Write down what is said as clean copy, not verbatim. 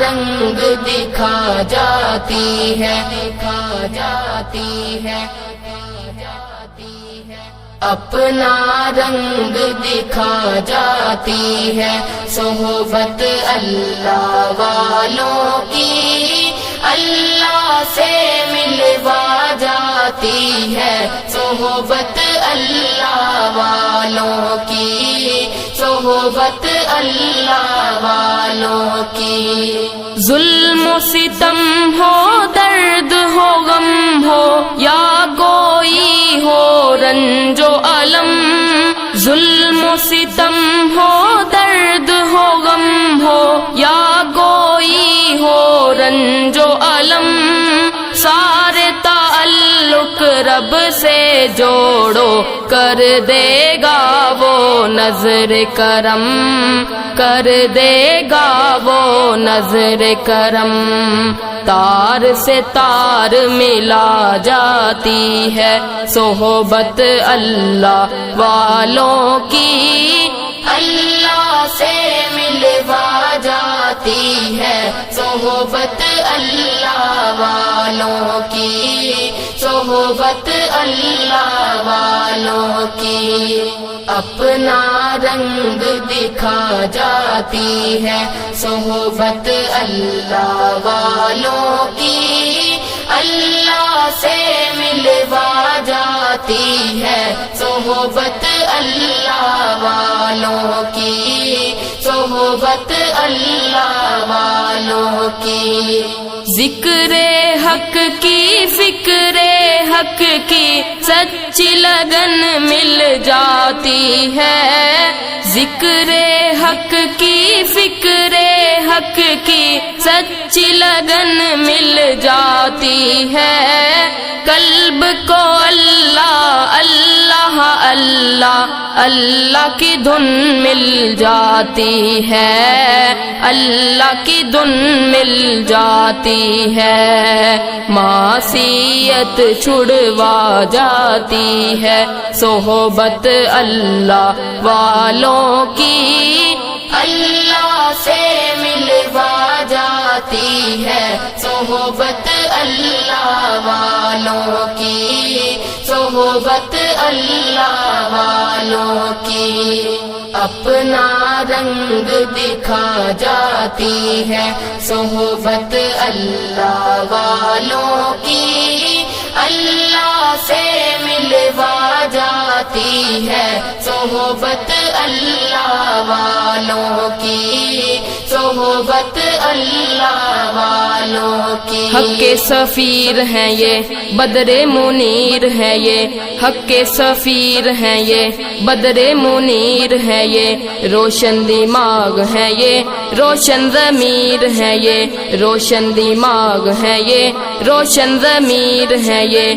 رنگ دکھا جاتی ہے، دکھا جاتی ہے، اپنا رنگ دکھا جاتی ہے، صحبت اللہ والوں کی اللہ سے ملوا جاتی ہے، صحبت اللہ والوں کی، صحبت اللہ والوں کی۔ ظلم و ستم ہو، درد ہو، غم ہو، یا کوئی ہو رنج و الم، ظلم و ستم ہو، درد ہو، غم ہو، یا کوئی ہو رنج و الم، سارے تعلق رب سے جوڑو، کر دے گا وہ نظر کرم، کر دے گا وہ نظر کرم۔ تار سے تار ملا جاتی ہے، صحبت اللہ والوں کی اللہ سے ملوا جاتی ہے، صحبت اللہ والوں کی، صحبت اللہ والوں کی۔ اپنا رنگ دکھا جاتی ہے، صحبت اللہ والوں کی اللہ سے ملوا جاتی ہے، صحبت اللہ والوں کی، صحبت اللہ والوں کی۔ ذکر حق کی، فکر حق کی سچی لگن مل جاتی ہے، ذکر حق کی، فکر حق کی سچی لگن مل جاتی ہے، قلب کو اللہ اللہ اللہ اللہ کی دھن مل جاتی ہے، اللہ کی دھن مل جاتی ہے، معصیت چھڑوا جاتی ہے، صحبت اللہ والوں کی اللہ سے ملوا جاتی ہے، صحبت اللہ والوں کی، صحبت اللہ والوں کی۔ اپنا رنگ دکھا جاتی ہے، صحبت اللہ والوں کی اللہ سے ملوا جاتی ہے، صحبت اللہ والوں کی، صحبت اللہ والوں کی۔ حق کے سفیر ہیں یہ، بدر منیر ہے یہ، حق کے سفیر ہیں یہ، بدر منیر ہے یہ، روشن دماغ ہے یہ، روشن ضمیر ہے یہ، روشن دماغ ہے یہ، روشن ضمیر ہے یہ،